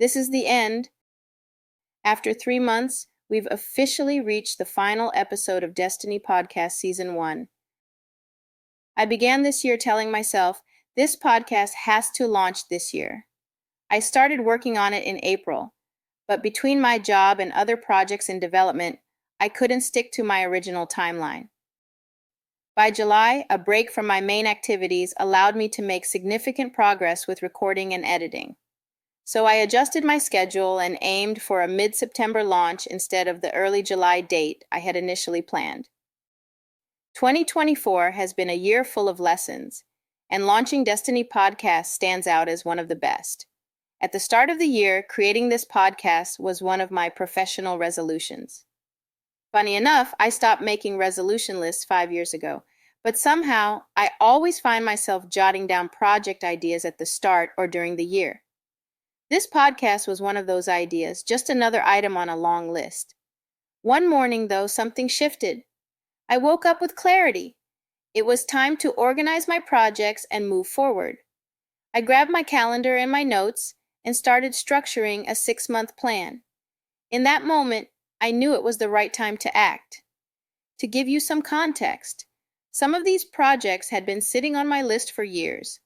This is the end. After 3 months, we've officially reached the final episode of Destiny Podcast Season 1. I began this year telling myself, this podcast has to launch this year. I started working on it in April, but between my job and other projects in development, I couldn't stick to my original timeline. By July, a break from my main activities allowed me to make significant progress with recording and editing. So I adjusted my schedule and aimed for a mid-September launch instead of the early July date I had initially planned. 2024 has been a year full of lessons, and launching Destiny Podcast stands out as one of the best. At the start of the year, creating this podcast was one of my professional resolutions. Funny enough, I stopped making resolution lists 5 years ago, but somehow I always find myself jotting down project ideas at the start or during the year. This podcast was one of those ideas, just another item on a long list. One morning, though, something shifted. I woke up with clarity. It was time to organize my projects and move forward. I grabbed my calendar and my notes and started structuring a 6-month plan. In that moment, I knew it was the right time to act. To give you some context, some of these projects had been sitting on my list for years.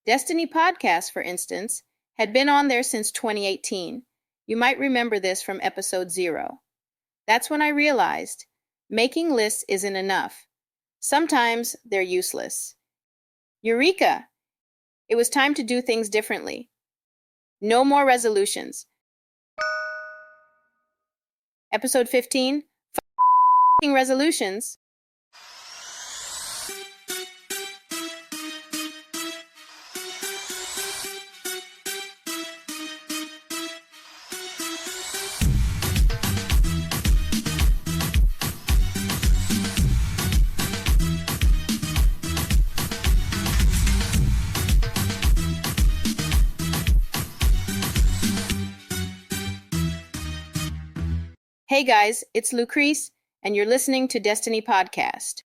Destiny Podcast, for instance, had been on there since 2018. You might remember this from episode 0. That's when I realized making lists isn't enough. Sometimes they're useless. Eureka! It was time to do things differently. No more resolutions. Episode 15, f***ing resolutions. Hey guys, it's Lucrece, and you're listening to Destiny Podcast.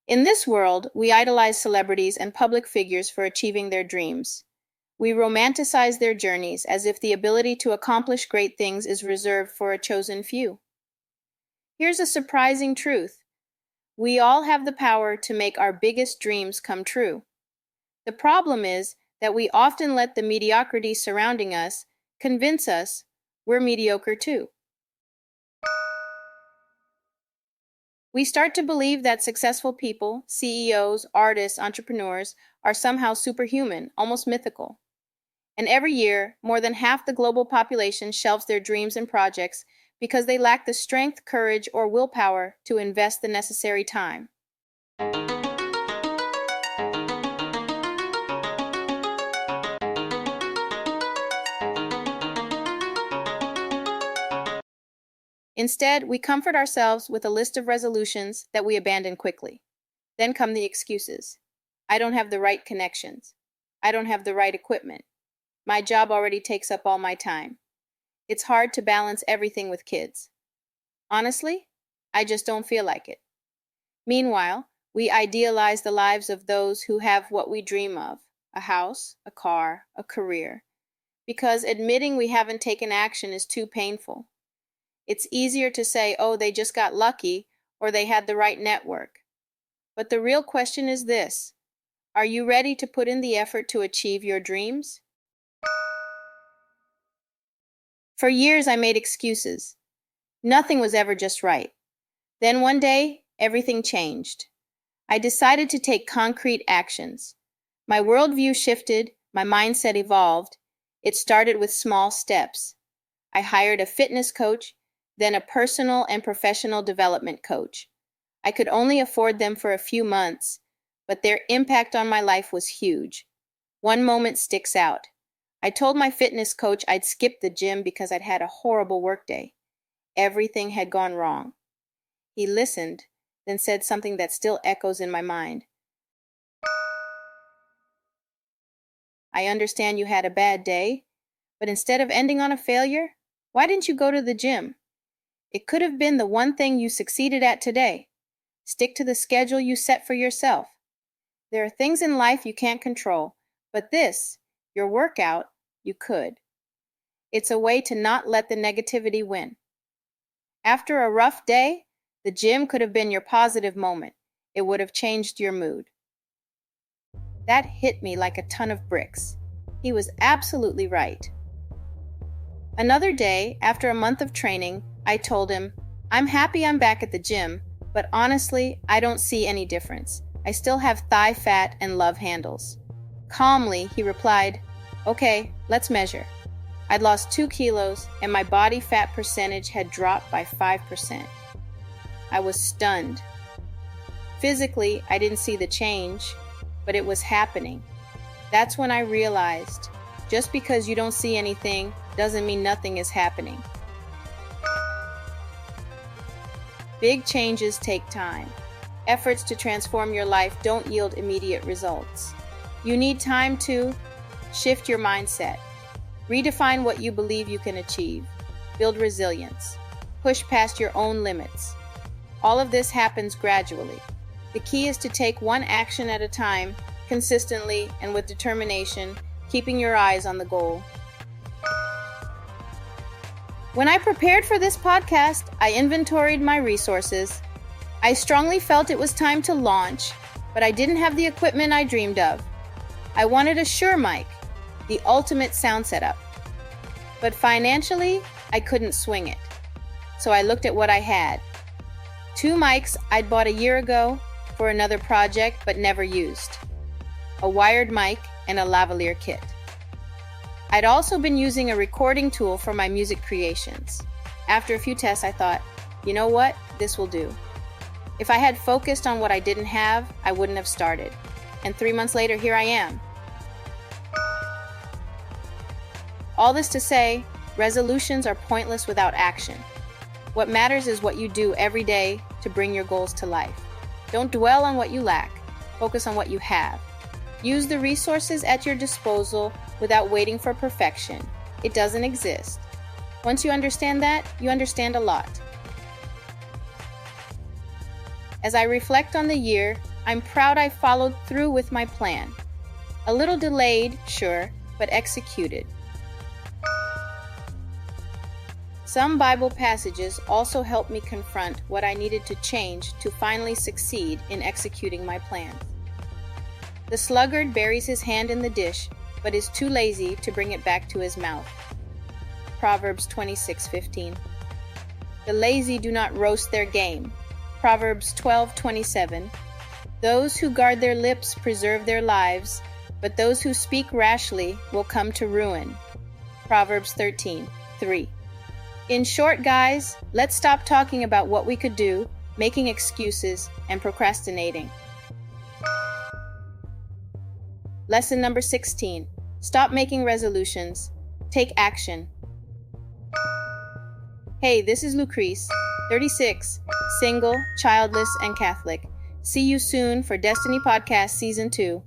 In this world, we idolize celebrities and public figures for achieving their dreams. We romanticize their journeys as if the ability to accomplish great things is reserved for a chosen few. Here's a surprising truth. We all have the power to make our biggest dreams come true. The problem is that we often let the mediocrity surrounding us convince us we're mediocre too. We start to believe that successful people, CEOs, artists, entrepreneurs, are somehow superhuman, almost mythical. And every year, more than half the global population shelves their dreams and projects because they lack the strength, courage, or willpower to invest the necessary time. Instead, we comfort ourselves with a list of resolutions that we abandon quickly. Then come the excuses. I don't have the right connections. I don't have the right equipment. My job already takes up all my time. It's hard to balance everything with kids. Honestly, I just don't feel like it. Meanwhile, we idealize the lives of those who have what we dream of, a house, a car, a career, because admitting we haven't taken action is too painful. It's easier to say, oh, they just got lucky, or they had the right network. But the real question is this: are you ready to put in the effort to achieve your dreams? For years, I made excuses. Nothing was ever just right. Then one day, everything changed. I decided to take concrete actions. My worldview shifted, my mindset evolved. It started with small steps. I hired a fitness coach, then a personal and professional development coach. I could only afford them for a few months, but their impact on my life was huge. One moment sticks out. I told my fitness coach I'd skip the gym because I'd had a horrible workday. Everything had gone wrong. He listened, then said something that still echoes in my mind. I understand you had a bad day, but instead of ending on a failure, why didn't you go to the gym? It could have been the one thing you succeeded at today. Stick to the schedule you set for yourself. There are things in life you can't control, but this, your workout, you could. It's a way to not let the negativity win. After a rough day, the gym could have been your positive moment. It would have changed your mood. That hit me like a ton of bricks. He was absolutely right. Another day, after a month of training, I told him, I'm happy I'm back at the gym, but honestly, I don't see any difference. I still have thigh fat and love handles. Calmly, he replied, okay, let's measure. I'd lost 2 kilos and my body fat percentage had dropped by 5%. I was stunned. Physically, I didn't see the change, but it was happening. That's when I realized, just because you don't see anything doesn't mean nothing is happening. Big changes take time. Efforts to transform your life don't yield immediate results. You need time to shift your mindset, redefine what you believe you can achieve, build resilience, push past your own limits. All of this happens gradually. The key is to take one action at a time, consistently and with determination, keeping your eyes on the goal. When I prepared for this podcast, I inventoried my resources. I strongly felt it was time to launch, but I didn't have the equipment I dreamed of. I wanted a Shure mic, the ultimate sound setup. But financially, I couldn't swing it. So I looked at what I had. 2 mics I'd bought a year ago for another project but never used. A wired mic and a lavalier kit. I'd also been using a recording tool for my music creations. After a few tests, I thought, you know what? This will do. If I had focused on what I didn't have, I wouldn't have started. And 3 months later, here I am. All this to say, resolutions are pointless without action. What matters is what you do every day to bring your goals to life. Don't dwell on what you lack. Focus on what you have. Use the resources at your disposal without waiting for perfection. It doesn't exist. Once you understand that, you understand a lot. As I reflect on the year, I'm proud I followed through with my plan. A little delayed, sure, but executed. Some Bible passages also helped me confront what I needed to change to finally succeed in executing my plans. The sluggard buries his hand in the dish, but is too lazy to bring it back to his mouth. Proverbs 26:15. The lazy do not roast their game. Proverbs 12:27. Those who guard their lips preserve their lives, but those who speak rashly will come to ruin. Proverbs 13:3. In short, guys, let's stop talking about what we could do, making excuses, and procrastinating. Lesson number 16. Stop making resolutions. Take action. Hey, this is Lucrece, 36, single, childless, and Catholic. See you soon for Destiny Podcast Season 2.